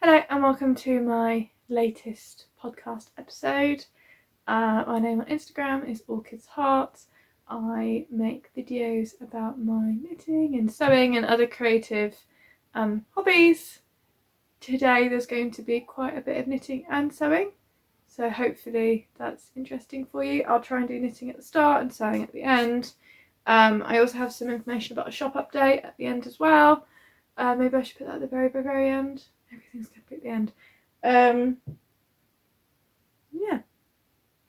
Hello and welcome to my latest podcast episode. My name on Instagram is Orchids Hearts. I make videos about my knitting and sewing and other creative hobbies. Today there's going to be quite a bit of knitting and sewing, so hopefully that's interesting for you. I'll try and do knitting at the start and sewing at the end. I also have some information about a shop update at the end as well. Maybe I should put that at the very, very, very end. Everything's going to be at the end. Yeah,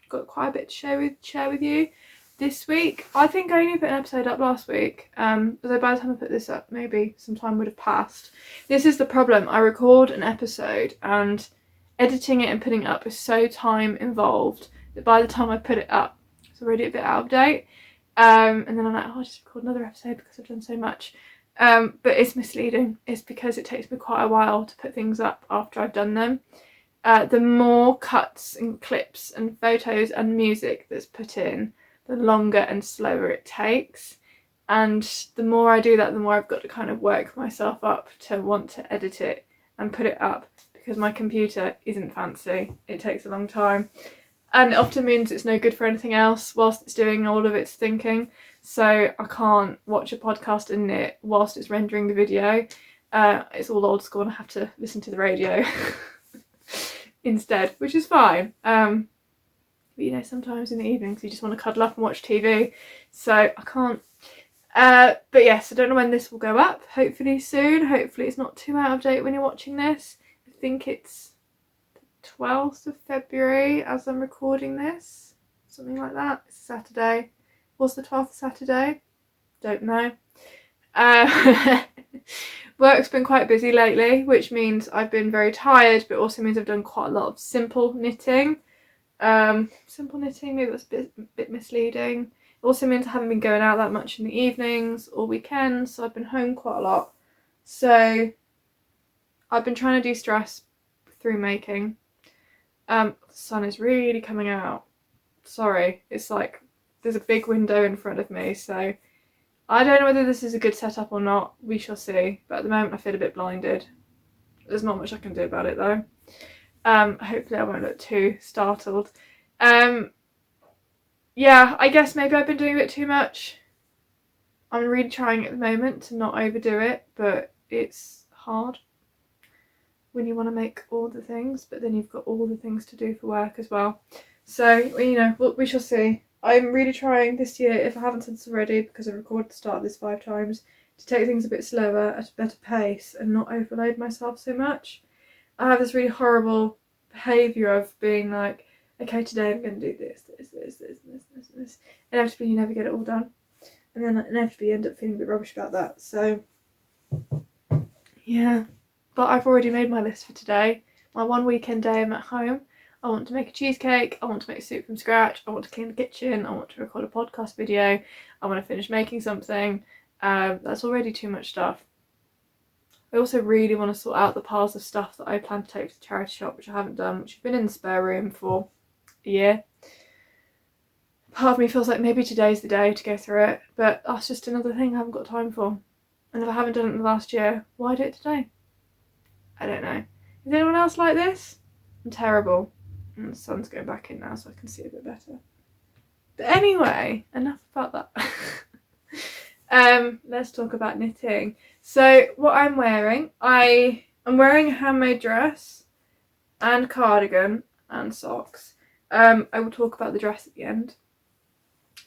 got quite a bit to share with you this week. I think I only put an episode up last week, although by the time I put this up maybe some time would have passed. This is the problem. I record an episode and editing it and putting it up is so time involved that by the time I put it up it's already a bit out of date. And then I'm like, I'll just record another episode because I've done so much. But it's misleading. It's because it takes me quite a while to put things up after I've done them. The more cuts and clips and photos and music that's put in, the longer and slower it takes. And the more I do that, the more I've got to kind of work myself up to want to edit it and put it up, because my computer isn't fancy. It takes a long time. And it often means it's no good for anything else whilst it's doing all of its thinking. So I can't watch a podcast and knit whilst it's rendering the video. It's all old school and I have to listen to the radio instead, which is fine. But you know, sometimes in the evenings you just want to cuddle up and watch TV. So I can't. But yes, I don't know when this will go up. Hopefully soon. Hopefully it's not too out of date when you're watching this. I think it's 12th of February as I'm recording this, something like that. It's Saturday. Was the 12th Saturday? Don't know. Work's been quite busy lately, which means I've been very tired, but also means I've done quite a lot of simple knitting. Simple knitting, maybe that's a bit misleading. It also means I haven't been going out that much in the evenings or weekends, so I've been home quite a lot. So I've been trying to de-stress through making. The sun is really coming out. Sorry, it's like there's a big window in front of me, so I don't know whether this is a good setup or not. We shall see. But at the moment I feel a bit blinded. There's not much I can do about it though. Hopefully I won't look too startled. Yeah, I guess maybe I've been doing a bit too much. I'm really trying at the moment to not overdo it, but it's hard when you want to make all the things, but then you've got all the things to do for work as well. So, you know, we shall see. I'm really trying this year, if I haven't said this already, because I've recorded the start of this 5 times, to take things a bit slower at a better pace and not overload myself so much. I have this really horrible behaviour of being like, okay, today I'm going to do this, inevitably you never get it all done, and then inevitably you end up feeling a bit rubbish about that. So yeah, but I've already made my list for today. My one weekend day I'm at home. I want to make a cheesecake, I want to make soup from scratch, I want to clean the kitchen, I want to record a podcast video, I want to finish making something. That's already too much stuff. I also really want to sort out the piles of stuff that I plan to take to the charity shop, which I haven't done, which have been in the spare room for a year. Part of me feels like maybe today's the day to go through it, but that's just another thing I haven't got time for. And if I haven't done it in the last year, why do it today? I don't know. Is anyone else like this? I'm terrible. And the sun's going back in now so I can see a bit better. But anyway, enough about that. Let's talk about knitting. So what I'm wearing, I'm wearing a handmade dress and cardigan and socks. I will talk about the dress at the end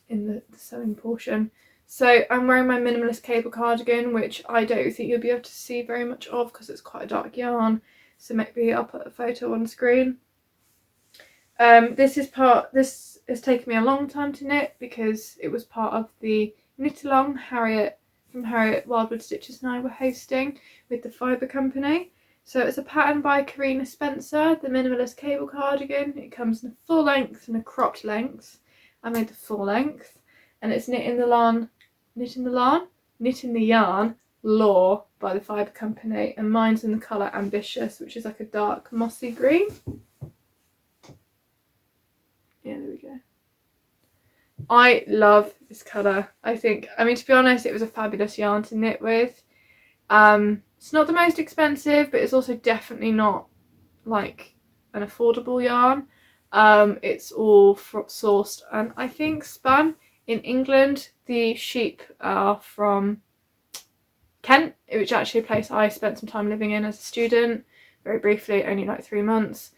in the sewing portion. So I'm wearing my Minimalist cable cardigan, which I don't think you'll be able to see very much of because it's quite a dark yarn. So maybe I'll put a photo on screen. This has taken me a long time to knit because it was part of the knit along from Harriet Wildwood Stitches and I were hosting with the Fibre company. So it's a pattern by Carina Spencer, the Minimalist cable cardigan. It comes in a full length and a cropped length. I made the full length, and it's knit in the yarn Law by the Fibre company, and mine's in the colour Ambitious, which is like a dark mossy green. Yeah, there we go. I love this colour. To be honest, it was a fabulous yarn to knit with. It's not the most expensive, but it's also definitely not like an affordable yarn. It's all sourced and I think spun in England. The sheep are from Kent, which is actually a place I spent some time living in as a student, very briefly, only like 3 months.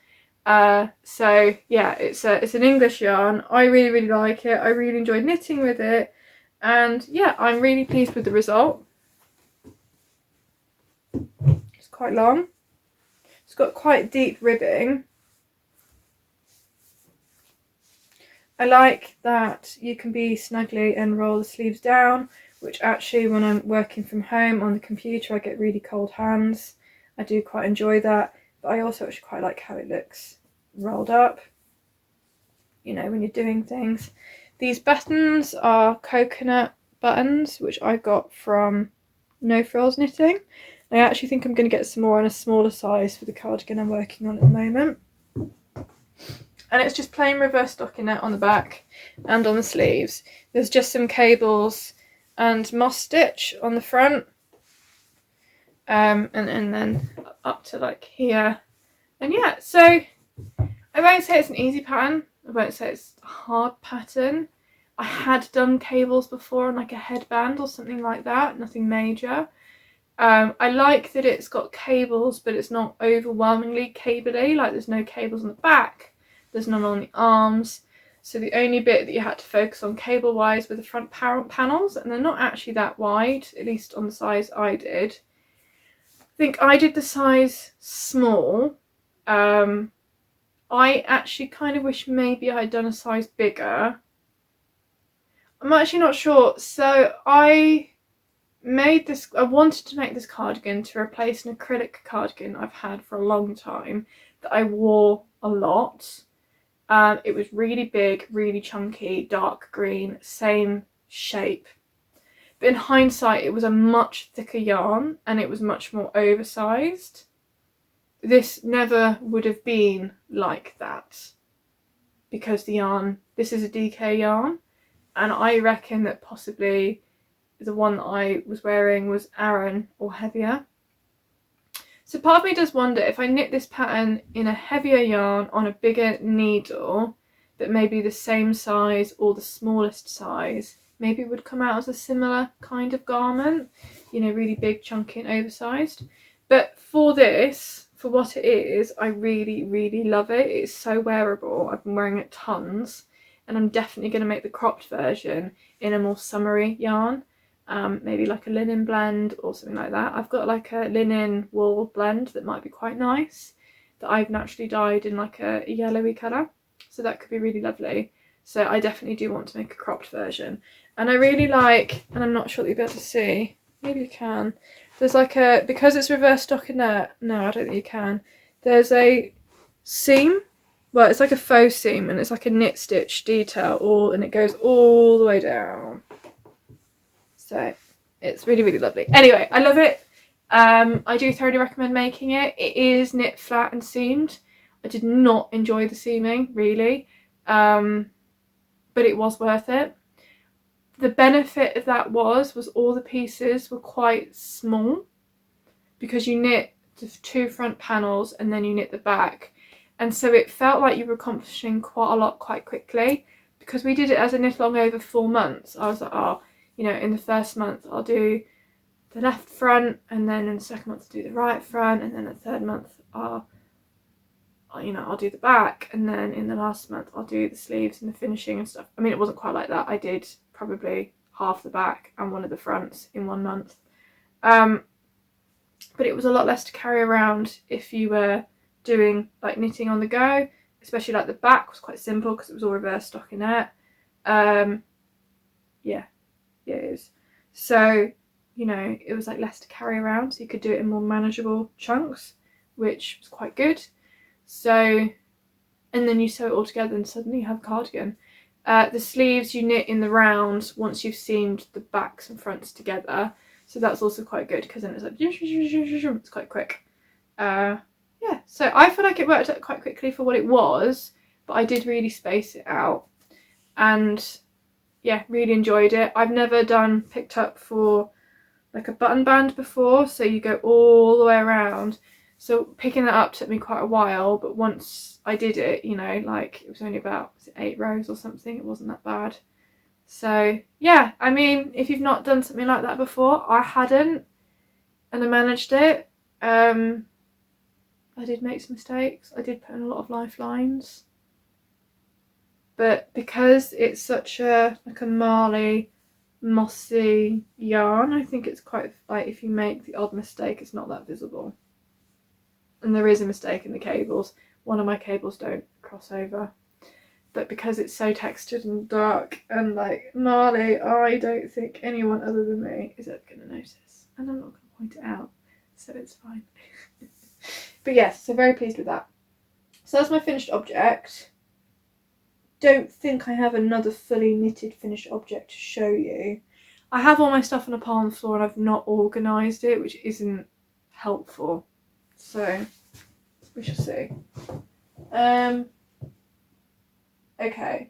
So yeah, it's an English yarn. I really like it. I really enjoyed knitting with it, and yeah, I'm really pleased with the result. It's quite long. It's got quite deep ribbing. I like that you can be snuggly and roll the sleeves down, which actually when I'm working from home on the computer I get really cold hands. I do quite enjoy that, but I also actually quite like how it looks rolled up, you know, when you're doing things. These buttons are coconut buttons, which I got from No Frills Knitting. I actually think I'm going to get some more in a smaller size for the cardigan I'm working on at the moment. And it's just plain reverse stockinette on the back and on the sleeves. There's just some cables and moss stitch on the front, and then up to like here. And yeah, so I won't say it's an easy pattern. I won't say it's a hard pattern. I had done cables before on like a headband or something like that, nothing major. I like that it's got cables, but it's not overwhelmingly cable-y, like there's no cables on the back. There's none on the arms, so the only bit that you had to focus on cable-wise were the front panels, and they're not actually that wide, at least on the size I did. I think I did the size small. I actually kind of wish maybe I had done a size bigger. I'm actually not sure. So I wanted to make this cardigan to replace an acrylic cardigan I've had for a long time that I wore a lot. It was really big, really chunky, dark green, same shape. But in hindsight, it was a much thicker yarn and it was much more oversized. This never would have been like that because the yarn, this is a DK yarn, and I reckon that possibly the one that I was wearing was Aran or heavier. So part of me does wonder if I knit this pattern in a heavier yarn on a bigger needle that maybe the same size or the smallest size, maybe it would come out as a similar kind of garment, you know, really big, chunky and oversized. But for this, for what it is, I really love it. It's so wearable. I've been wearing it tons, and I'm definitely going to make the cropped version in a more summery yarn. Maybe like a linen blend or something like that. I've got like a linen wool blend that might be quite nice that I've naturally dyed in like a yellowy colour, so that could be really lovely. So I definitely do want to make a cropped version, and I really like, and I'm not sure that you'll be able to see, maybe you can, there's like a, because it's reverse stockinette, no I don't think you can, there's a seam, well it's like a faux seam and it's like a knit stitch detail and it goes all the way down. So it's really lovely. Anyway, I love it. I do thoroughly recommend making it. It is knit flat and seamed. I did not enjoy the seaming, really, but it was worth it. The benefit of that was all the pieces were quite small because you knit the 2 front panels and then you knit the back. And so it felt like you were accomplishing quite a lot quite quickly. Because we did it as a knit along over 4 months, I was like, oh, you know, in the first month I'll do the left front, and then in the second month I'll do the right front, and then the third month I'll do the back, and then in the last month I'll do the sleeves and the finishing and stuff. I mean, it wasn't quite like that. I did probably half the back and one of the fronts in 1 month. But it was a lot less to carry around if you were doing like knitting on the go, especially like the back was quite simple because it was all reverse stockinette. Yeah, it is. So, you know, it was like less to carry around, so you could do it in more manageable chunks, which was quite good. So, and then you sew it all together and suddenly you have a cardigan. The sleeves you knit in the round once you've seamed the backs and fronts together, so that's also quite good because then it's like it's quite quick. Yeah, so I feel like it worked out quite quickly for what it was, but I did really space it out, and yeah, really enjoyed it. I've never picked up for like a button band before, so you go all the way around. So picking that up took me quite a while, but once I did it, you know, like it was only about 8 rows or something, it wasn't that bad. So yeah, I mean, if you've not done something like that before, I hadn't, and I managed it. I did make some mistakes. I did put in a lot of lifelines, but because it's such a like a marley, mossy yarn, I think it's quite like if you make the odd mistake, it's not that visible. And there is a mistake in the cables. One of my cables don't cross over, but because it's so textured and dark and like marley, I don't think anyone other than me is ever going to notice, and I'm not going to point it out, so it's fine. But yes, so very pleased with that. So that's my finished object. Don't think I have another fully knitted finished object to show you. I have all my stuff on a pile on the floor and I've not organised it, which isn't helpful. So we shall see. Okay.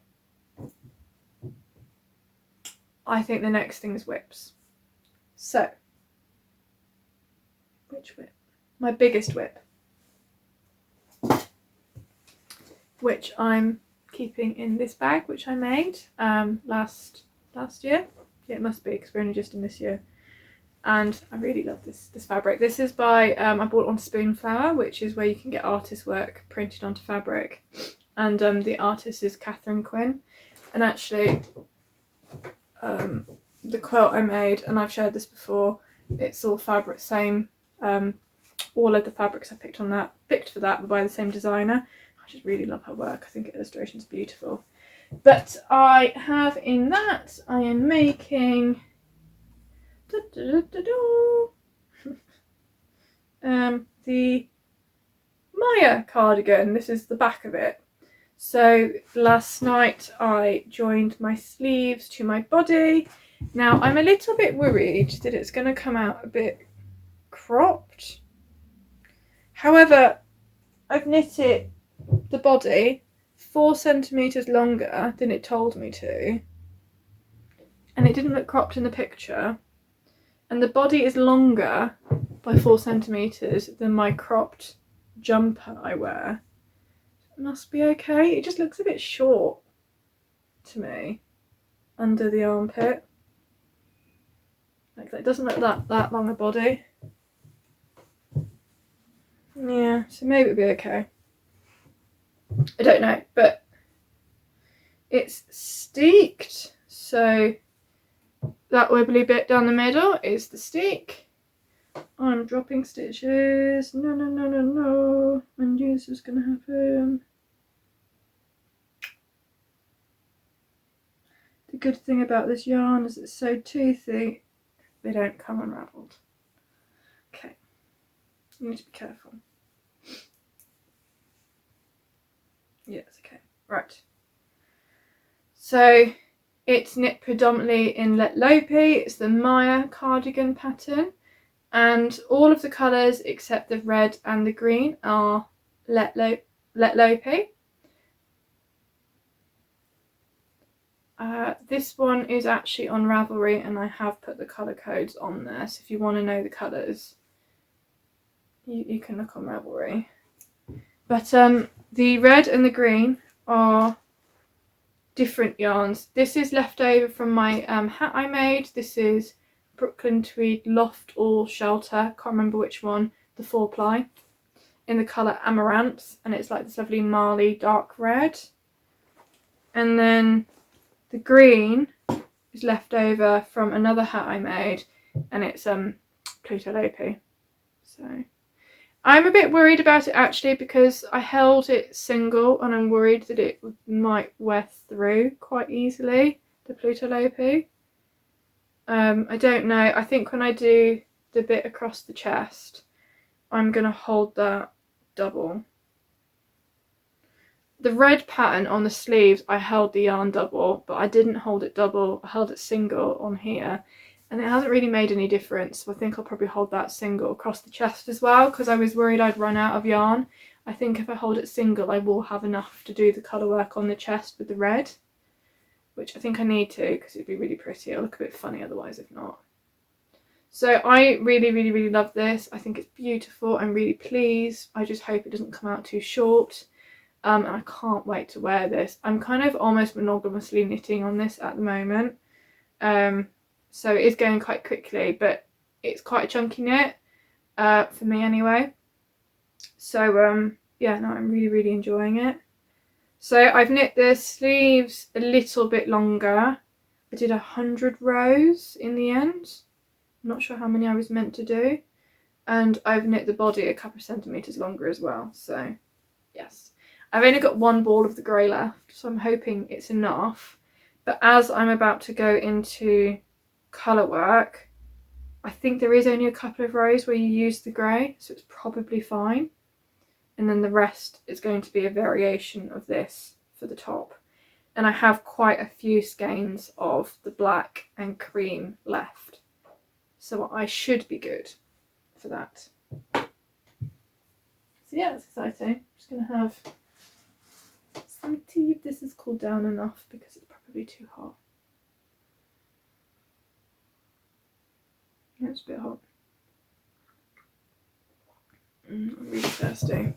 I think the next thing is whips. So, which whip? My biggest whip, which I'm keeping in this bag, which I made last year. Yeah, it must be, because we're only just in this year. And I really love this fabric. This is by, I bought it on Woollenflower, which is where you can get artist work printed onto fabric. And the artist is Catherine Quinn. And actually, the quilt I made, and I've shared this before, it's all fabric, same, all of the fabrics I picked for that were by the same designer. I just really love her work. I think her illustration's beautiful. But I have in that, I am making the Maja cardigan. This is the back of it. So last night I joined my sleeves to my body. Now I'm a little bit worried that it's going to come out a bit cropped. However, I've knitted the body 4 centimetres longer than it told me to, and it didn't look cropped in the picture, and the body is longer by 4 centimetres than my cropped jumper I wear. It must be okay. It just looks a bit short to me under the armpit. Like, it doesn't look that long a body. Yeah, so maybe it'll be okay. I don't know, but it's steeked, so that wibbly bit down the middle is the steek. I'm dropping stitches. No, no, no, no, no. I knew this was going to happen. The good thing about this yarn is it's so toothy, they don't come unravelled. Okay, you need to be careful. Yes, okay, right. So it's knit predominantly in Lettlopi. It's the Maja cardigan pattern, and all of the colours except the red and the green are Lettlopi. This one is actually on Ravelry, and I have put the colour codes on there, so if you want to know the colours, you can look on Ravelry. But the red and the green are different yarns. This is left over from my hat I made. This is Brooklyn Tweed Shelter, can't remember which one, the 4-ply, in the colour Amaranth, and it's like this lovely marley dark red. And then the green is left over from another hat I made, and it's plotulopi. So I'm a bit worried about it actually, because I held it single and I'm worried that it might wear through quite easily, the plotulopi. I don't know. I think when I do the bit across the chest, I'm going to hold that double. The red pattern on the sleeves, I held the yarn double, but I didn't hold it double. I held it single on here, and it hasn't really made any difference. So I think I'll probably hold that single across the chest as well, because I was worried I'd run out of yarn. I think if I hold it single, I will have enough to do the colour work on the chest with the red, which I think I need to, because it'd be really pretty. It'll look a bit funny otherwise if not. So I really love this. I think it's beautiful. I'm really pleased. I just hope it doesn't come out too short. And I can't wait to wear this. I'm kind of almost monogamously knitting on this at the moment. So it is going quite quickly, but it's quite a chunky knit, for me anyway. So yeah, no, I'm really enjoying it. So I've knit the sleeves a little bit longer. I did 100 rows in the end. I'm not sure how many I was meant to do. And I've knit the body a couple of centimetres longer as well. So yes, I've only got one ball of the grey left, so I'm hoping it's enough. But as I'm about to go into colour work, I think there is only a couple of rows where you use the grey, so it's probably fine. And then the rest is going to be a variation of this for the top. And I have quite a few skeins of the black and cream left, so I should be good for that. So yeah, it's exciting. I'm just going to have some tea if this has cooled down enough, because it's probably too hot. Yeah, it's a bit hot. I'm really thirsty.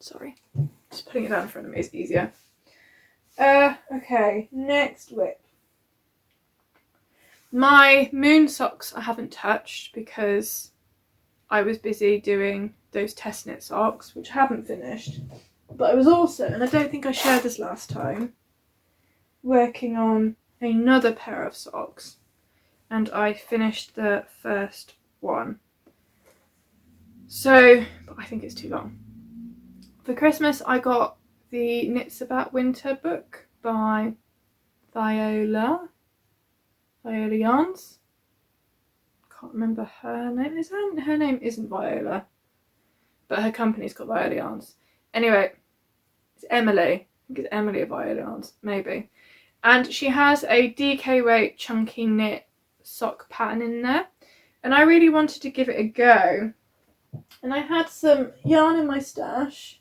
Sorry. Just putting it down in front of me is easier. Okay, next whip. My moon socks I haven't touched because I was busy doing those test knit socks, which I haven't finished. But I was also, and I don't think I shared this last time, working on another pair of socks. And I finished the first one. So, but I think it's too long. For Christmas I got the Knits About Winter book by Viola Yarns. Can't remember her name. Her name isn't Viola, but her company's called Viola Yarns. Anyway, it's Emily. I think it's Emily of Viola Yarns, maybe. And she has a DK weight chunky knit sock pattern in there, and I really wanted to give it a go. And I had some yarn in my stash,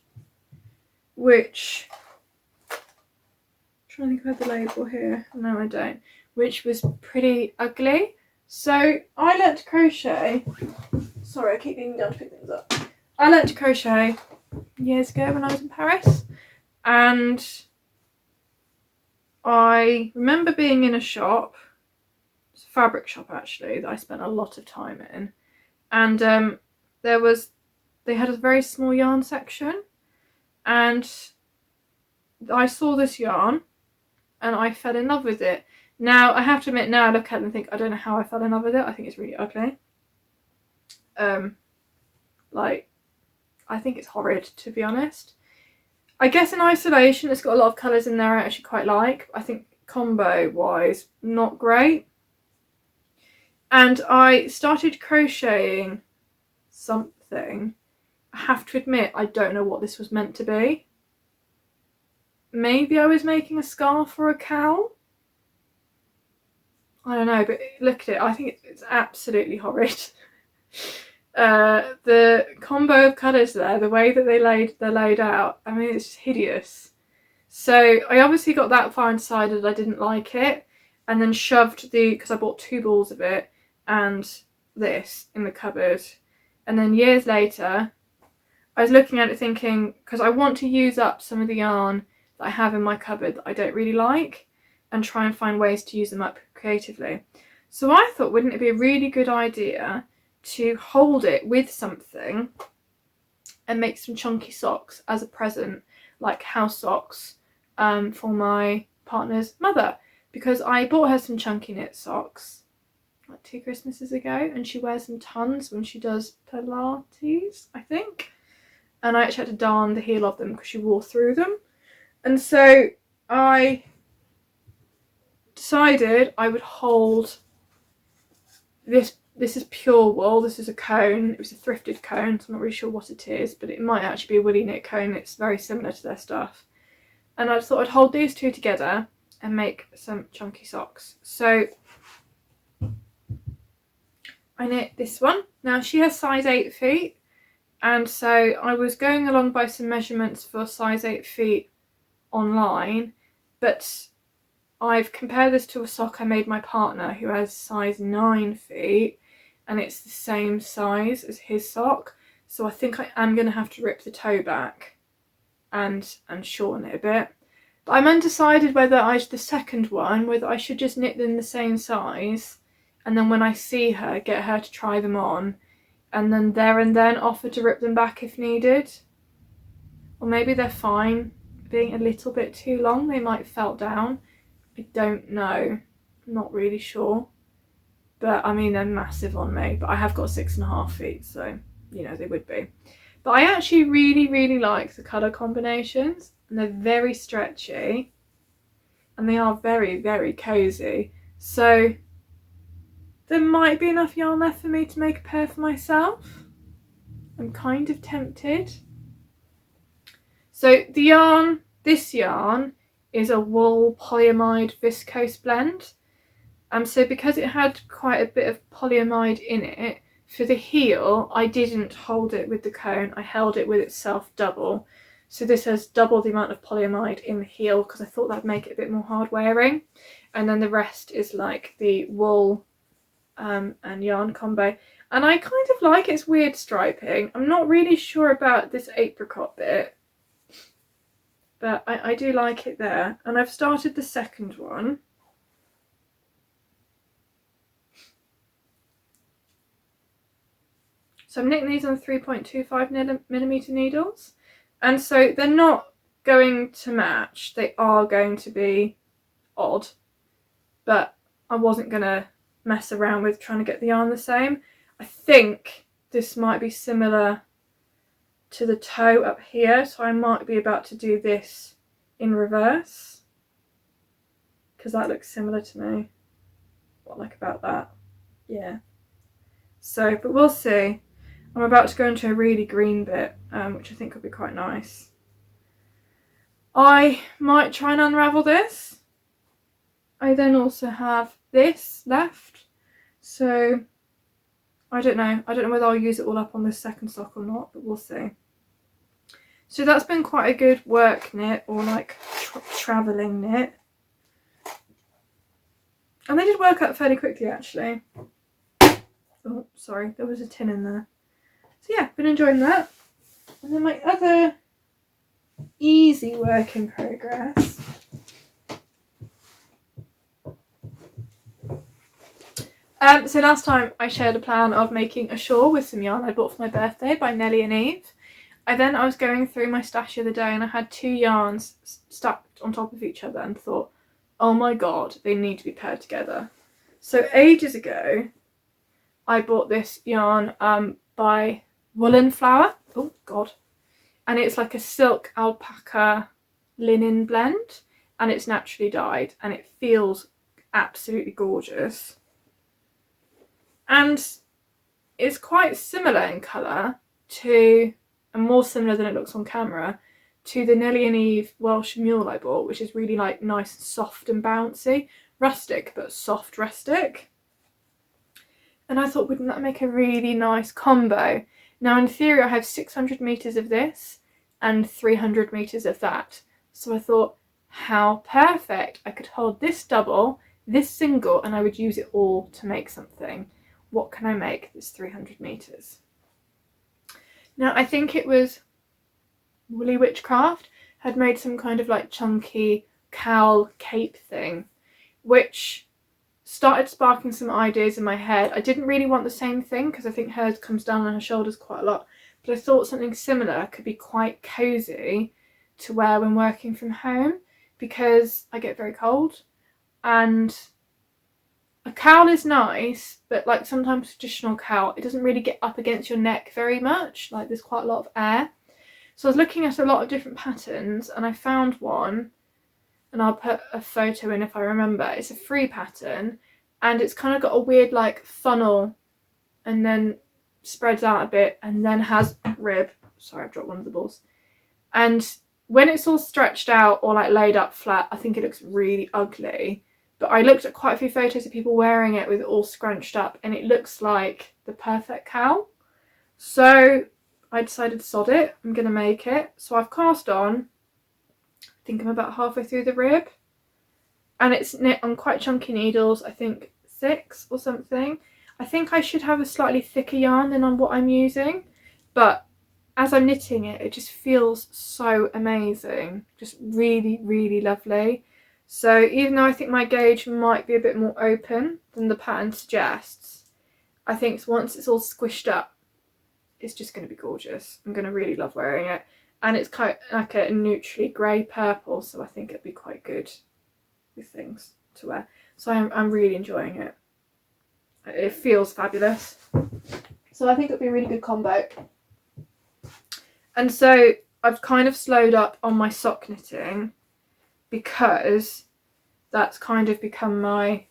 which, I'm trying to think if I have the label here. No, I don't. Which was pretty ugly. So I learnt to crochet. Sorry, I keep leaning down to pick things up. I learnt to crochet years ago when I was in Paris, and I remember being in a shop, it's a fabric shop actually, that I spent a lot of time in, and they had a very small yarn section, and I saw this yarn and I fell in love with it. Now I have to admit, now I look at it and think, I don't know how I fell in love with it. I think it's really ugly. Like, I think it's horrid, to be honest. I guess in isolation it's got a lot of colours in there I actually quite like. I think combo wise, not great. And I started crocheting something. I have to admit, I don't know what this was meant to be. Maybe I was making a scarf or a cowl? I don't know, but look at it. I think it's absolutely horrid. The combo of colours there, the way that they're laid out, I mean, it's just hideous. So I obviously got that far and decided I didn't like it, and then shoved because I bought 2 balls of it and this in the cupboard. And then years later, I was looking at it thinking, because I want to use up some of the yarn that I have in my cupboard that I don't really like, and try and find ways to use them up creatively. So I thought, wouldn't it be a really good idea to hold it with something and make some chunky socks as a present, like house socks, for my partner's mother, because I bought her some chunky knit socks like 2 Christmases ago, and she wears them tons when she does Pilates, I think, and I actually had to darn the heel of them because she wore through them. And so I decided I would hold this. This is pure wool. This is a cone. It was a thrifted cone, so I'm not really sure what it is, but it might actually be a woolly knit cone. It's very similar to their stuff. And I just thought I'd hold these 2 together and make some chunky socks. So I knit this one. Now she has size 8 feet, and so I was going along by some measurements for size 8 feet online, but I've compared this to a sock I made my partner who has size 9 feet, and it's the same size as his sock. So I think I am going to have to rip the toe back and shorten it a bit. But I'm undecided whether the second one, whether I should just knit them the same size, and then when I see her, get her to try them on, and then there and then offer to rip them back if needed. Or maybe they're fine being a little bit too long, they might felt down. I don't know, I'm not really sure. But I mean, they're massive on me, but I have got 6.5 feet, so you know, they would be. But I actually really like the colour combinations, and they're very stretchy, and they are very cosy. So there might be enough yarn left for me to make a pair for myself. I'm kind of tempted. So the yarn, this yarn is a wool polyamide viscose blend. So because it had quite a bit of polyamide in it, for the heel I didn't hold it with the cone, I held it with itself double. So this has double the amount of polyamide in the heel because I thought that'd make it a bit more hard wearing. And then the rest is like the wool and yarn combo. And I kind of like its weird striping. I'm not really sure about this apricot bit, but I do like it there. And I've started the second one. So I'm knitting these on 3.25mm needles. And so they're not going to match. They are going to be odd. But I wasn't going to mess around with trying to get the yarn the same. I think this might be similar to the toe up here. So I might be about to do this in reverse, because that looks similar to me. What I like about that. Yeah. So, but we'll see. I'm about to go into a really green bit, which I think will be quite nice. I might try and unravel this. I then also have this left. So, I don't know. I don't know whether I'll use it all up on this second sock or not, but we'll see. So that's been quite a good work knit, or like travelling knit. And they did work up fairly quickly actually. Oh, sorry, there was a tin in there. So yeah, been enjoying that. And then my other easy work in progress. So last time I shared a plan of making a shawl with some yarn I bought for my birthday by Nellie and Eve. I was going through my stash the other day and I had 2 yarns stacked on top of each other and thought, oh my god, they need to be paired together. So ages ago, I bought this yarn by Woollenflower. Oh god. And it's like a silk alpaca linen blend, and it's naturally dyed and it feels absolutely gorgeous. And it's quite similar in colour to, and more similar than it looks on camera, to the Nellie and Eve Welsh Mule I bought, which is really like nice and soft and bouncy. Rustic, but soft rustic. And I thought, wouldn't that make a really nice combo? Now in theory I have 600 metres of this and 300 metres of that. So I thought, how perfect. I could hold this double, this single, and I would use it all to make something. What can I make that's 300 metres? Now I think it was Woolly Witchcraft had made some kind of like chunky cowl cape thing, which started sparking some ideas in my head. I didn't really want the same thing because I think hers comes down on her shoulders quite a lot, but I thought something similar could be quite cosy to wear when working from home, because I get very cold, and a cowl is nice, but like sometimes traditional cowl, it doesn't really get up against your neck very much, like there's quite a lot of air. So I was looking at a lot of different patterns and I found one, and I'll put a photo in if I remember. It's a free pattern and it's kind of got a weird like funnel and then spreads out a bit and then has rib. Sorry, I've dropped one of the balls. And when it's all stretched out or like laid up flat, I think it looks really ugly. But I looked at quite a few photos of people wearing it with it all scrunched up and it looks like the perfect cowl. So I decided to sod it. I'm going to make it. So I've cast on, I think I'm about halfway through the rib. and it's knit on quite chunky needles, I think 6 or something. I think I should have a slightly thicker yarn than on what I'm using, but as I'm knitting it, it just feels so amazing, just really, really lovely. So even though I think my gauge might be a bit more open than the pattern suggests, I think once it's all squished up, it's just going to be gorgeous. I'm going to really love wearing it. And it's kind of like a neutrally grey purple, so I think it'd be quite good with things to wear. So I'm really enjoying it. It feels fabulous. So I think it'll be a really good combo. And so I've kind of slowed up on my sock knitting because that's kind of become my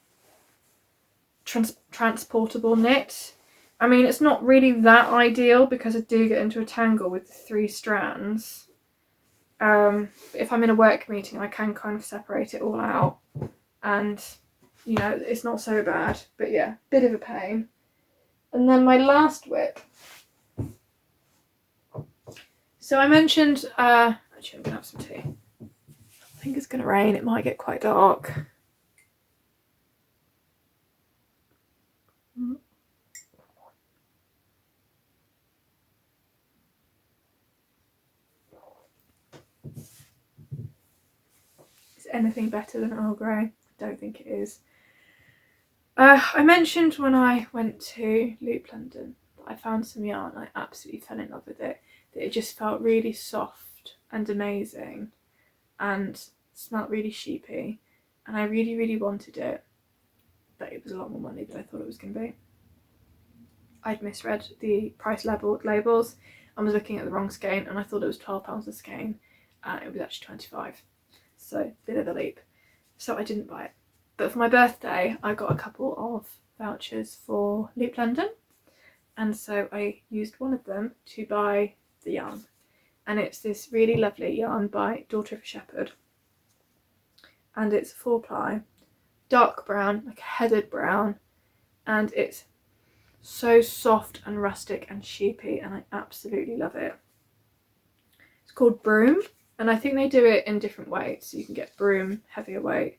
transportable knit. I mean, it's not really that ideal because I do get into a tangle with the 3 strands. But if I'm in a work meeting, I can kind of separate it all out, and you know, it's not so bad. But yeah, bit of a pain. And then my last whip. So I mentioned, actually I'm gonna have some tea. I think it's gonna rain, it might get quite dark. Is anything better than Earl Grey? I don't think it is. I mentioned when I went to Loop London that I found some yarn, I absolutely fell in love with it. That it just felt really soft and amazing and smelled really sheepy, and I really, really wanted it, but it was a lot more money than I thought it was going to be. I'd misread the price labels and was looking at the wrong skein, and I thought it was £12 a skein, and it was actually 25, so bit of a leap. So I didn't buy it. But for my birthday, I got a couple of vouchers for Loop London, and so I used one of them to buy the yarn. And it's this really lovely yarn by Daughter of a Shepherd, and it's 4-ply, dark brown, like a heathered brown, and it's so soft and rustic and sheepy, and I absolutely love it. It's called Broom, and I think they do it in different weights, so you can get Broom heavier weight,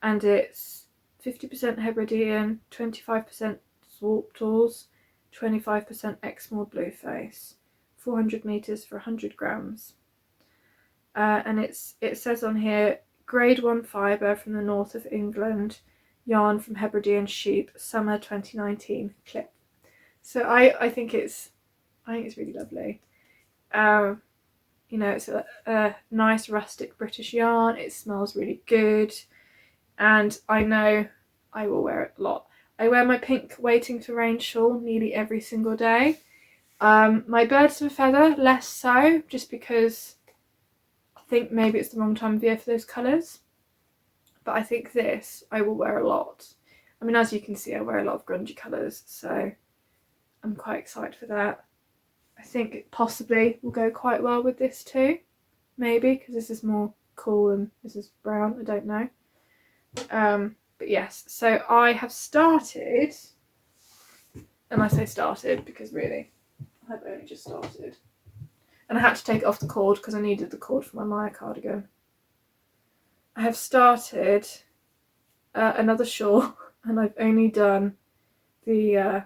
and it's 50% Hebridean, 25% Swap Tools, 25% Exmoor Blueface, 400 meters for 100 grams. And it says on here, grade 1 fibre from the north of England, yarn from Hebridean sheep, summer 2019 clip. So I think it's really lovely. You know, it's a nice rustic British yarn. It smells really good, and I know I will wear it a lot. I wear my pink Waiting to Rain shawl nearly every single day. My Birds of a Feather less so, just because I think maybe it's the wrong time of year for those colours. But I think this I will wear a lot. I mean, as you can see, I wear a lot of grungy colours, so I'm quite excited for that. I think it possibly will go quite well with this too, maybe, because this is more cool and this is brown, I don't know. But yes, so I have started, and I say started because really I've only just started, and I had to take it off the cord because I needed the cord for my Maja cardigan. I have started another shawl, and I've only done the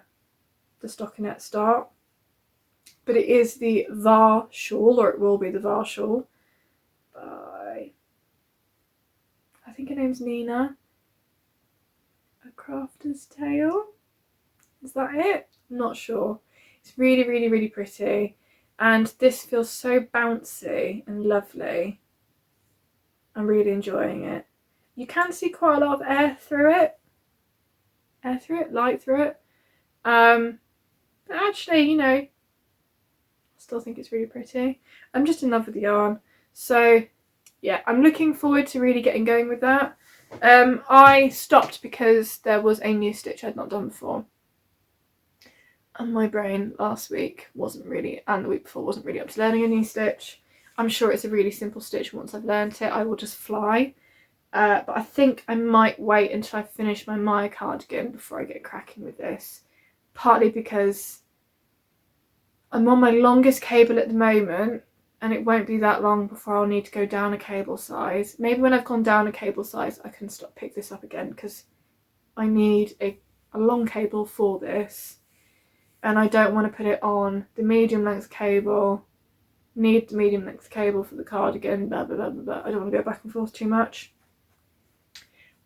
stockinette start, but it is the Var shawl, or it will be the Var shawl by, I think her name's Nina. A Crafter's Tale, is that it? I'm not sure. It's really, really, really pretty, and this feels so bouncy and lovely. I'm really enjoying it. You can see quite a lot of air through it, light through it. But actually, you know, I still think it's really pretty. I'm just in love with the yarn. So yeah, I'm looking forward to really getting going with that. I stopped because there was a new stitch I'd not done before. And my brain last week wasn't really, and the week before wasn't really up to learning a new stitch. I'm sure it's a really simple stitch. Once I've learned it, I will just fly. But I think I might wait until I finish my Maja cardigan before I get cracking with this. Partly because I'm on my longest cable at the moment, and it won't be that long before I'll need to go down a cable size. Maybe when I've gone down a cable size I can pick this up again, because I need a long cable for this, and I don't want to put it on the medium length cable, need the medium length cable for the cardigan, blah blah blah blah blah. I don't want to go back and forth too much.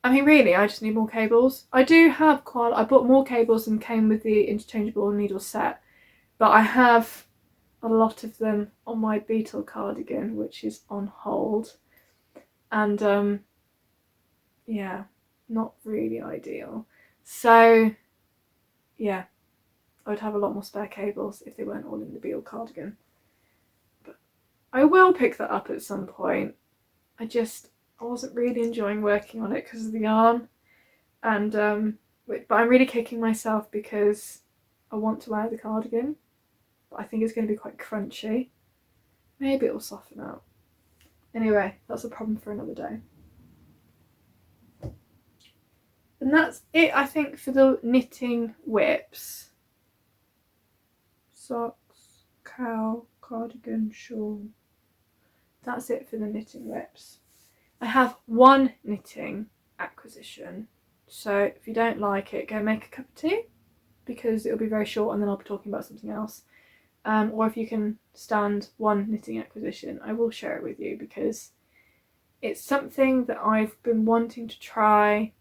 I mean, really, I just need more cables. I do have I bought more cables than came with the interchangeable needle set, but I have a lot of them on my beetle cardigan, which is on hold, and yeah, not really ideal. So yeah, I would have a lot more spare cables if they weren't all in the beetle cardigan. But I will pick that up at some point. I wasn't really enjoying working on it because of the yarn, and but I'm really kicking myself because I want to wear the cardigan, but I think it's going to be quite crunchy. Maybe it will soften out. Anyway, that's a problem for another day. And that's it, I think, for the knitting whips. Socks, cowl, cardigan, shawl. That's it for the knitting whips. I have one knitting acquisition, so if you don't like it, go make a cup of tea, because it'll be very short and then I'll be talking about something else. Or if you can stand one knitting acquisition, I will share it with you, because it's something that I've been wanting to try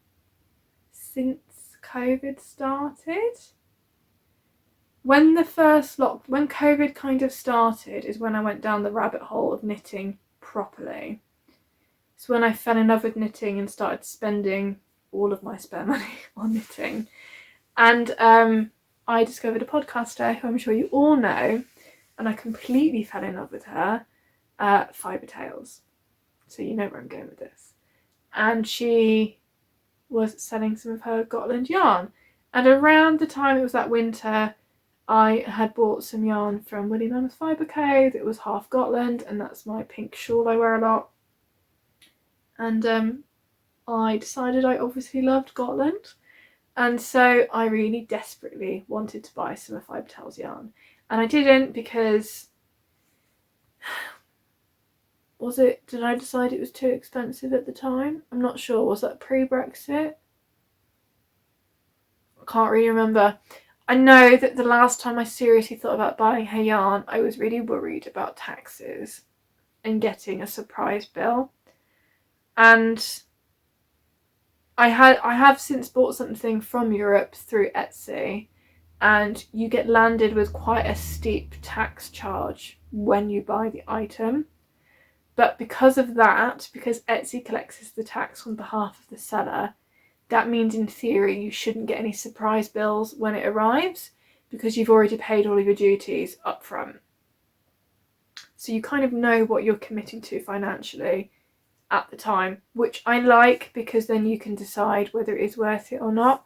since COVID started. When COVID kind of started is when I went down the rabbit hole of knitting properly. It's when I fell in love with knitting and started spending all of my spare money on knitting. And I discovered a podcaster who I'm sure you all know, and I completely fell in love with her, Fibre Tales. So you know where I'm going with this. And she was selling some of her Gotland yarn. And around the time it was that winter, I had bought some yarn from Woolly Mammoth Fibre Co. that was half Gotland, and that's my pink shawl I wear a lot. And I decided I obviously loved Gotland, and so I really desperately wanted to buy some of Fibre Tales yarn, and I didn't because did I decide it was too expensive at the time? I'm not sure. Was that pre-Brexit? I can't really remember. I know that the last time I seriously thought about buying her yarn, I was really worried about taxes and getting a surprise bill. And I have since bought something from Europe through Etsy, and you get landed with quite a steep tax charge when you buy the item. But because of that, because Etsy collects the tax on behalf of the seller, that means in theory you shouldn't get any surprise bills when it arrives, because you've already paid all of your duties up front. So you kind of know what you're committing to financially at the time, which I like, because then you can decide whether it is worth it or not.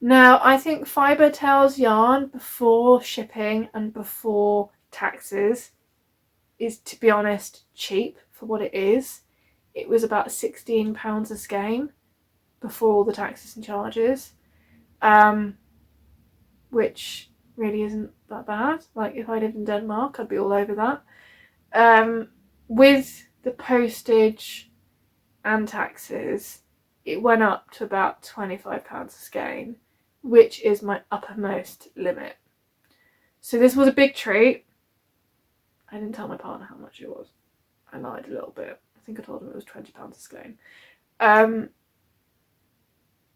Now, I think Fibre Tales yarn before shipping and before taxes is, to be honest, cheap for what it is. It was about £16 a skein before all the taxes and charges, which really isn't that bad. Like, if I lived in Denmark, I'd be all over that. With the postage and taxes, it went up to about £25 a skein, which is my uppermost limit. So this was a big treat. I didn't tell my partner how much it was. I lied a little bit. I think I told him it was £20 a skein.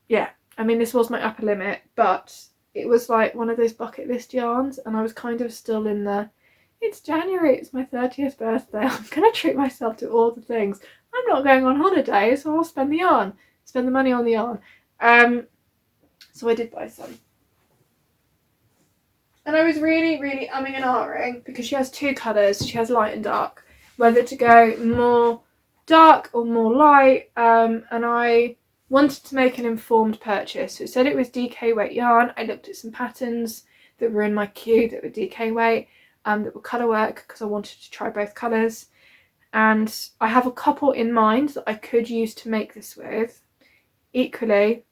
Yeah, I mean, this was my upper limit, but it was like one of those bucket list yarns, and I was kind of still in the, it's January, it's my 30th birthday, I'm going to treat myself to all the things. I'm not going on holiday, so I'll spend the money on the yarn. So I did buy some. And I was really, really umming and ahhing, because she has two colours, she has light and dark, whether to go more dark or more light, and I wanted to make an informed purchase. So it said it was DK weight yarn. I looked at some patterns that were in my queue that were DK weight, that were colour work, because I wanted to try both colours. And I have a couple in mind that I could use to make this with. Equally,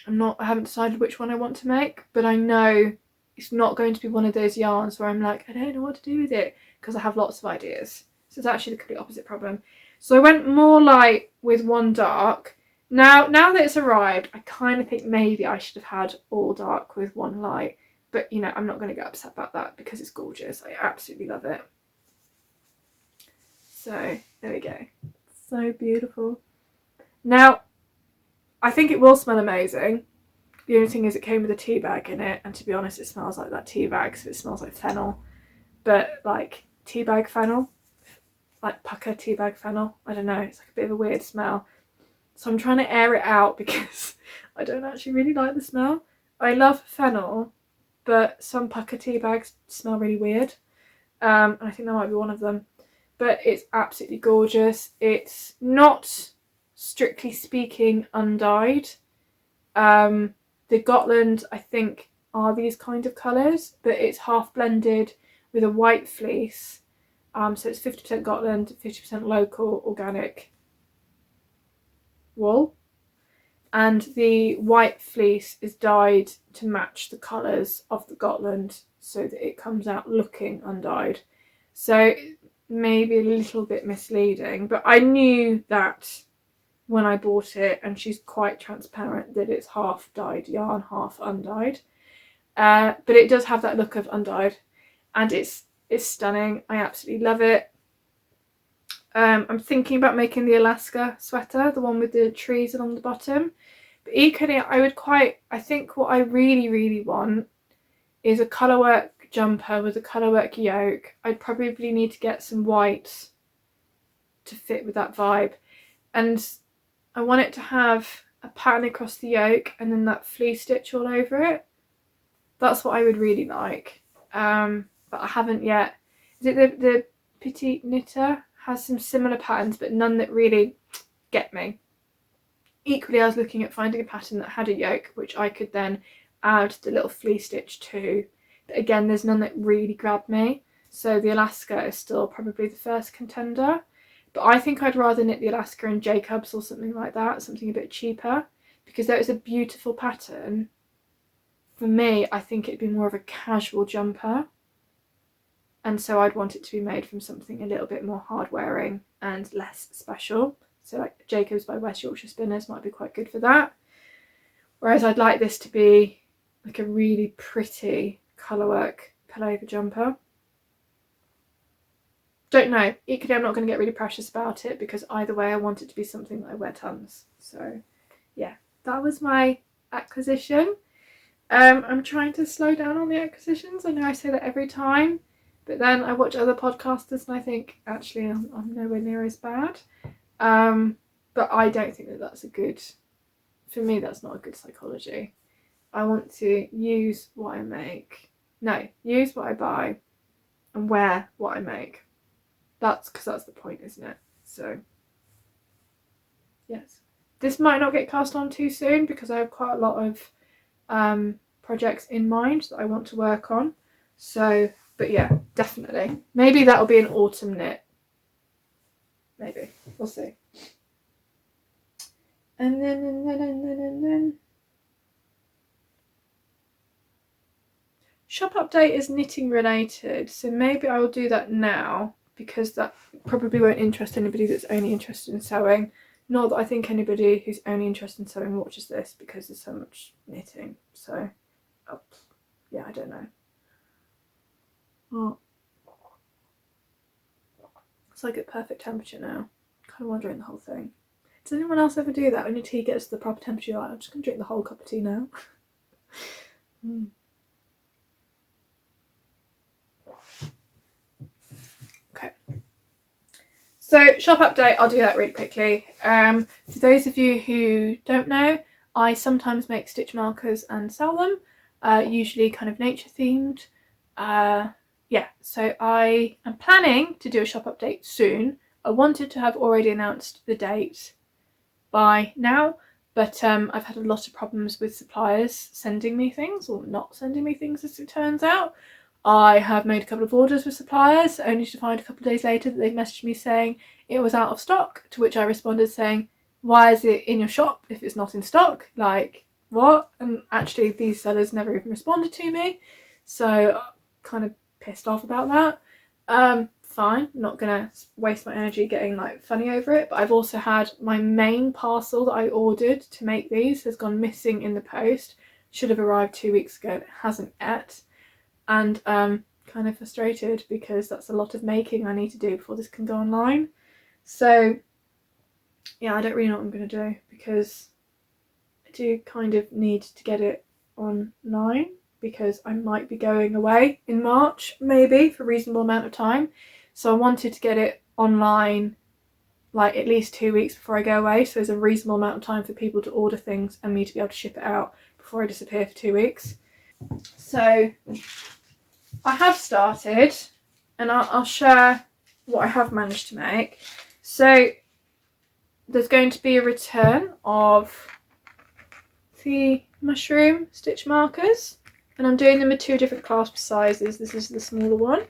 I haven't decided which one I want to make, but I know it's not going to be one of those yarns where I'm like, I don't know what to do with it, because I have lots of ideas. So it's actually the complete opposite problem. So I went more light with one dark. Now that it's arrived, I kind of think maybe I should have had all dark with one light. But, you know, I'm not going to get upset about that because it's gorgeous. I absolutely love it. So, there we go. So beautiful. Now, I think it will smell amazing. The only thing is it came with a tea bag in it. And to be honest, it smells like that tea bag. So it smells like fennel. But, like, tea bag fennel. Like pucker tea bag fennel. I don't know. It's like a bit of a weird smell. So I'm trying to air it out because I don't actually really like the smell. I love fennel, but some pucker tea bags smell really weird. And I think that might be one of them. But it's absolutely gorgeous. It's not, strictly speaking, undyed. The Gotland, I think, are these kind of colours, but it's half blended with a white fleece. So it's 50% Gotland, 50% local organic wool, and the white fleece is dyed to match the colours of the Gotland so that it comes out looking undyed. So maybe a little bit misleading, but I knew that when I bought it, and she's quite transparent that it's half dyed yarn, half undyed. But it does have that look of undyed, and it's stunning. I absolutely love it. I'm thinking about making the Alaska sweater, the one with the trees along the bottom. But equally, I think what I really, really want is a colourwork jumper with a colourwork yoke. I'd probably need to get some white to fit with that vibe. And I want it to have a pattern across the yoke and then that fleece stitch all over it. That's what I would really like. But I haven't yet. Is it the Petite Knitter? Has some similar patterns, but none that really get me. Equally, I was looking at finding a pattern that had a yoke, which I could then add the little fleece stitch to. But again, there's none that really grabbed me. So the Alaska is still probably the first contender. But I think I'd rather knit the Alaska in Jacobs or something like that, something a bit cheaper, because that is a beautiful pattern. For me, I think it'd be more of a casual jumper. And so I'd want it to be made from something a little bit more hard wearing and less special. So like Jacobs by West Yorkshire Spinners might be quite good for that. Whereas I'd like this to be like a really pretty colourwork pullover jumper. Don't know. Equally, I'm not going to get really precious about it because either way I want it to be something that I wear tons. So yeah, that was my acquisition. I'm trying to slow down on the acquisitions. I know I say that every time. But then I watch other podcasters and I think, actually, I'm nowhere near as bad. But I don't think that that's a good... For me, that's not a good psychology. I want to use what I make. No, use what I buy and wear what I make. That's because that's the point, isn't it? So, yes. This might not get cast on too soon because I have quite a lot of projects in mind that I want to work on. So... But yeah, definitely. Maybe that'll be an autumn knit. Maybe. We'll see. And then. Shop update is knitting related. So maybe I will do that now because that probably won't interest anybody that's only interested in sewing. Not that I think anybody who's only interested in sewing watches this because there's so much knitting. So, yeah, I don't know. Oh. It's like at perfect temperature now. Kind of want to drink the whole thing. Does anyone else ever do that? When your tea gets to the proper temperature, you're like, I'm just going to drink the whole cup of tea now. Okay. So, shop update, I'll do that really quickly. For those of you who don't know, I sometimes make stitch markers and sell them, usually kind of nature themed. Yeah, so I am planning to do a shop update soon. I wanted to have already announced the date by now, but I've had a lot of problems with suppliers sending me things or not sending me things, as it turns out. I have made a couple of orders with suppliers, only to find a couple of days later that they've messaged me saying it was out of stock, to which I responded saying, why is it in your shop if it's not in stock? Like, what? And actually these sellers never even responded to me. so kind of pissed off about that. Fine, not gonna waste my energy getting like funny over it, but I've also had my main parcel that I ordered to make these has gone missing in the post. Should have arrived 2 weeks ago, it hasn't yet, and kind of frustrated because that's a lot of making I need to do before this can go online. So yeah, I don't really know what I'm going to do, because I do kind of need to get it online, because I might be going away in March, maybe, for a reasonable amount of time. So I wanted to get it online like at least 2 weeks before I go away, so there's a reasonable amount of time for people to order things and me to be able to ship it out before I disappear for 2 weeks. So I have started, and I'll share what I have managed to make. So there's going to be a return of the mushroom stitch markers, and I'm doing them in 2 different clasp sizes. This is the smaller one,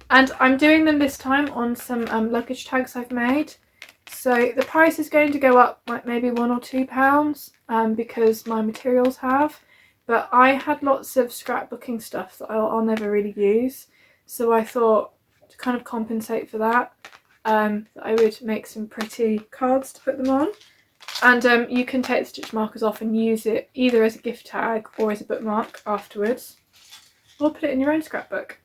and I'm doing them this time on some luggage tags I've made. So the price is going to go up like maybe £1 or £2 because my materials have, but I had lots of scrapbooking stuff that I'll never really use, so I thought to kind of compensate for that, that I would make some pretty cards to put them on. And you can take the stitch markers off and use it either as a gift tag or as a bookmark afterwards, or put it in your own scrapbook.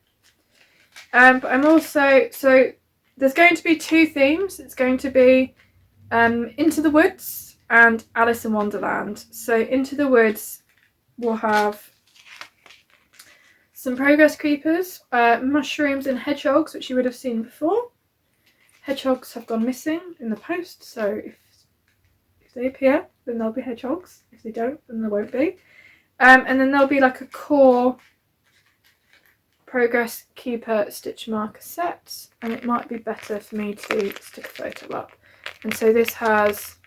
But I'm also, so there's going to be 2 themes. It's going to be Into the Woods and Alice in Wonderland. So Into the Woods will have some progress creepers, mushrooms and hedgehogs, which you would have seen before. Hedgehogs have gone missing in the post, so if they appear, then there'll be hedgehogs. If they don't, then there won't be. And then there'll be like a core progress keeper stitch marker set, and it might be better for me to stick a photo up. And so this has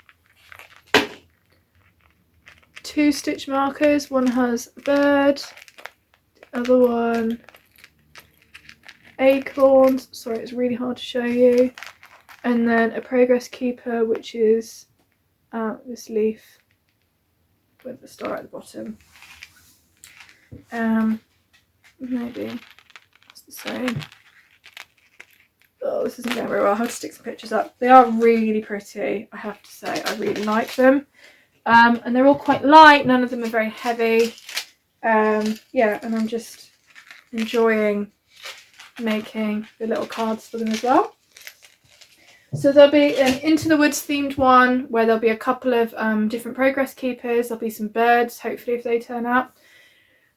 2 stitch markers. One has a bird, the other one acorns. Sorry, it's really hard to show you. And then a progress keeper, which is this leaf with the star at the bottom. Maybe it's the same. Oh, this isn't going very well. I have to stick some pictures up. They are really pretty, I have to say. I really like them. And they're all quite light. None of them are very heavy. Yeah, and I'm just enjoying making the little cards for them as well. So there'll be an Into the Woods themed one where there'll be a couple of different progress keepers. There'll be some birds, hopefully, if they turn up.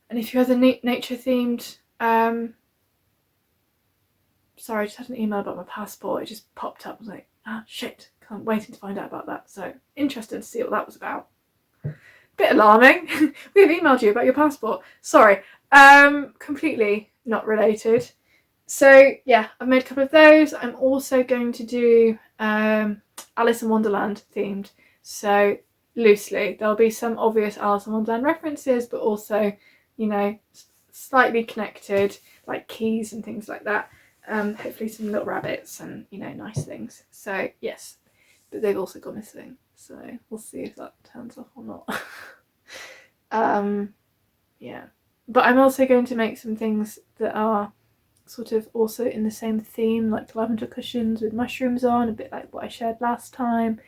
And if you have the nature themed, sorry, I just had an email about my passport. It just popped up. I was like, shit, I'm waiting to find out about that. So interested to see what that was about. Bit alarming. We've emailed you about your passport. Sorry, completely not related. So yeah, I've made a couple of those. I'm also going to do Alice in Wonderland themed. So loosely, there'll be some obvious Alice in Wonderland references, but also, you know, slightly connected, like keys and things like that. Hopefully some little rabbits and, you know, nice things. So yes, but they've also gone missing. So we'll see if that turns off or not. Yeah, but I'm also going to make some things that are sort of also in the same theme, like lavender cushions with mushrooms on, a bit like what I shared last time,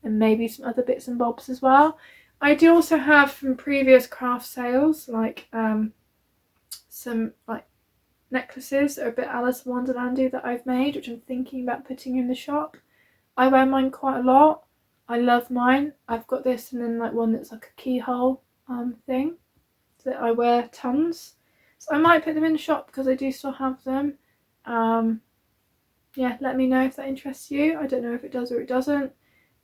and maybe some other bits and bobs as well. I do also have from previous craft sales, like some like necklaces that are a bit Alice in Wonderlandy that I've made, which I'm thinking about putting in the shop. I wear mine quite a lot. I love mine. I've got this and then like one that's like a keyhole thing that I wear tons. So I might put them in the shop because I do still have them. Yeah, let me know if that interests you. I don't know if it does or it doesn't.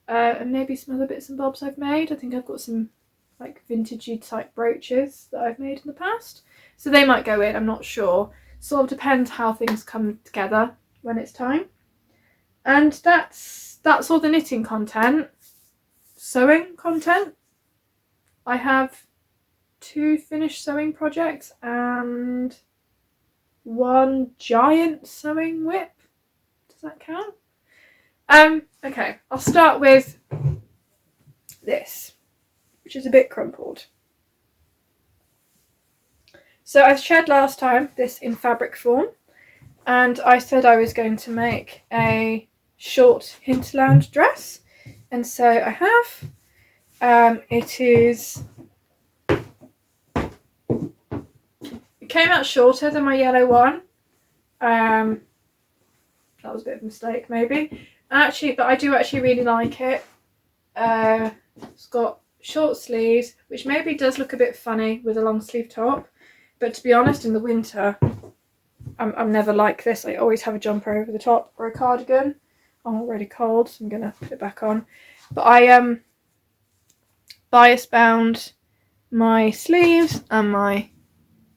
And maybe some other bits and bobs I've made. I think I've got some like vintagey type brooches that I've made in the past. So they might go in, I'm not sure. Sort of depends how things come together when it's time. And that's all the knitting content. Sewing content. I have 2 finished sewing projects and 1 giant sewing whip. Does that count? Okay, I'll start with this, which is a bit crumpled. So I've shared last time this in fabric form, and I said I was going to make a short hinterland dress, and so I have. It came out shorter than my yellow one. That was a bit of a mistake maybe. But I do actually really like it. It's got short sleeves, which maybe does look a bit funny with a long sleeve top, but to be honest, in the winter I'm never like this. I always have a jumper over the top or a cardigan. I'm already cold, so I'm gonna put it back on. But I bias bound my sleeves and my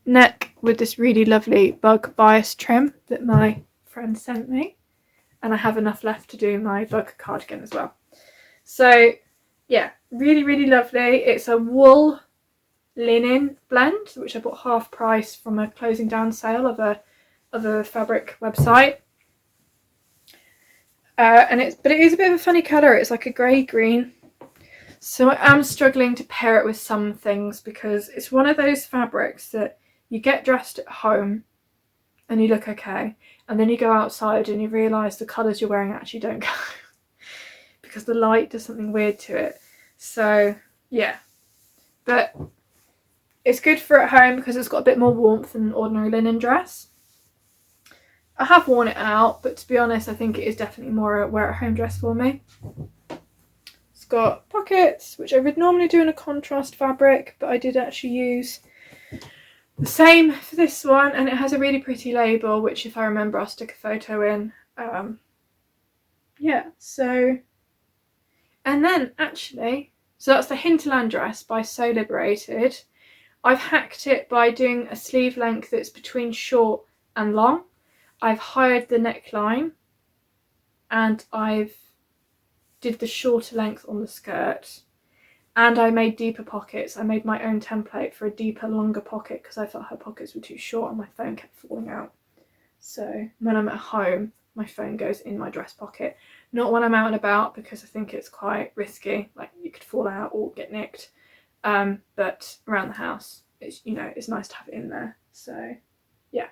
neck with this really lovely bug bias trim that my friend sent me, and I have enough left to do my bug cardigan as well. So yeah, really, really lovely. It's a wool linen blend, which I bought half price from a closing down sale of a fabric website. But it is a bit of a funny colour. It's like a grey green. So I am struggling to pair it with some things, because it's one of those fabrics that you get dressed at home and you look okay, and then you go outside and you realise the colours you're wearing actually don't go because the light does something weird to it. So yeah, but it's good for at home because it's got a bit more warmth than an ordinary linen dress. I have worn it out, but to be honest, I think it is definitely more a wear at home dress for me. It's got pockets, which I would normally do in a contrast fabric, but I did actually use the same for this one, and it has a really pretty label, which if I remember I'll stick a photo in. Yeah, so, and then actually, so that's the Hinterland Dress by Sew Liberated. I've hacked it by doing a sleeve length that's between short and long. I've hired the neckline and I've did the shorter length on the skirt, and I made deeper pockets. I made my own template for a deeper, longer pocket because I thought her pockets were too short and my phone kept falling out. So when I'm at home, my phone goes in my dress pocket. Not when I'm out and about, because I think it's quite risky, like you could fall out or get nicked. But around the house, it's, you know, it's nice to have it in there. So yeah.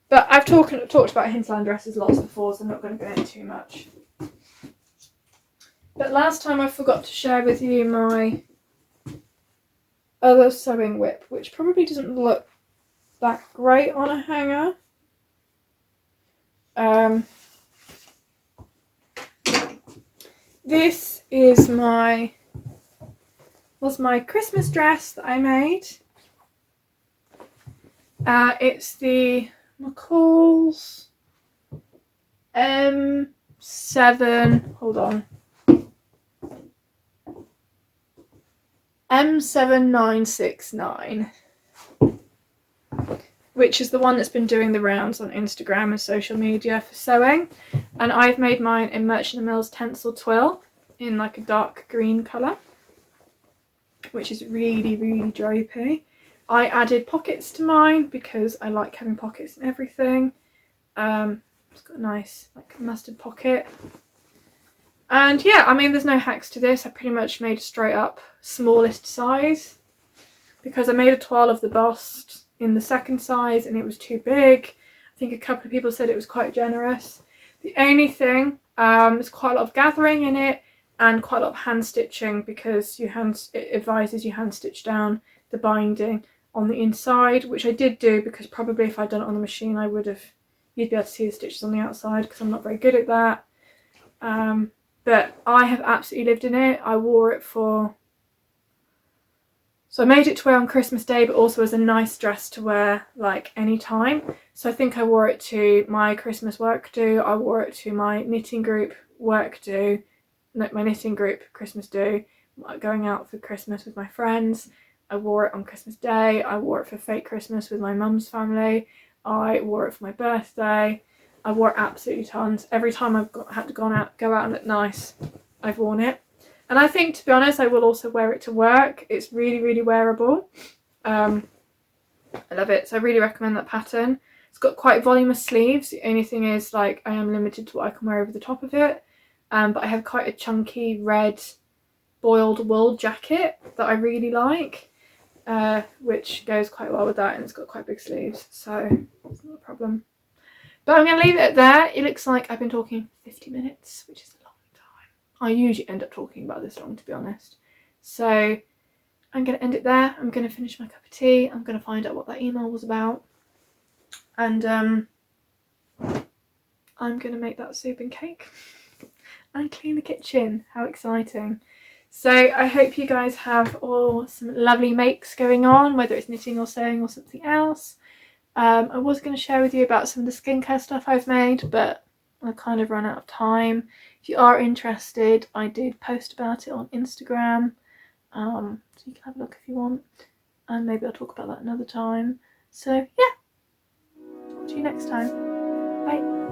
But I've talked about Hinterland dresses lots before, so I'm not going to go into too much. But last time I forgot to share with you my other sewing whip, which probably doesn't look that great on a hanger. This is was my Christmas dress that I made. It's the McCall's M7, hold on, M7969, which is the one that's been doing the rounds on Instagram and social media for sewing. And I've made mine in Merchant & Mills Tencel Twill in like a dark green colour, which is really, really drapey. I added pockets to mine because I like having pockets and everything. It's got a nice like mustard pocket. And yeah, I mean, there's no hacks to this. I pretty much made a straight up smallest size because I made a toile of the bust in the second size and it was too big. I think a couple of people said it was quite generous. The only thing, there's quite a lot of gathering in it and quite a lot of hand stitching, because it advises you hand stitch down the binding on the inside, which I did do, because probably if I'd done it on the machine you'd be able to see the stitches on the outside, because I'm not very good at that. But I have absolutely lived in it. I wore it so I made it to wear on Christmas Day, but also as a nice dress to wear like any time. So I think I wore it to my Christmas work do. I wore it to my knitting group work do. No, my knitting group Christmas do. Going out for Christmas with my friends. I wore it on Christmas Day. I wore it for fake Christmas with my mum's family. I wore it for my birthday. I wore it absolutely tons. Every time I've had to go out and look nice, I've worn it. And I think, to be honest, I will also wear it to work. It's really, really wearable. I love it. So I really recommend that pattern. It's got quite voluminous sleeves. The only thing is, like, I am limited to what I can wear over the top of it. But I have quite a chunky red boiled wool jacket that I really like. which goes quite well with that, and it's got quite big sleeves, so it's not a problem. But I'm going to leave it there. It looks like I've been talking 50 minutes, which is a long time. I usually end up talking about this long, to be honest. So I'm going to end it there. I'm going to finish my cup of tea. I'm going to find out what that email was about. And I'm going to make that soup and cake and clean the kitchen. How exciting. So I hope you guys have all some lovely makes going on, whether it's knitting or sewing or something else. I was going to share with you about some of the skincare stuff I've made, but I've kind of run out of time. If you are interested, I did post about it on Instagram, so you can have a look if you want, and maybe I'll talk about that another time. So yeah, talk to you next time. Bye.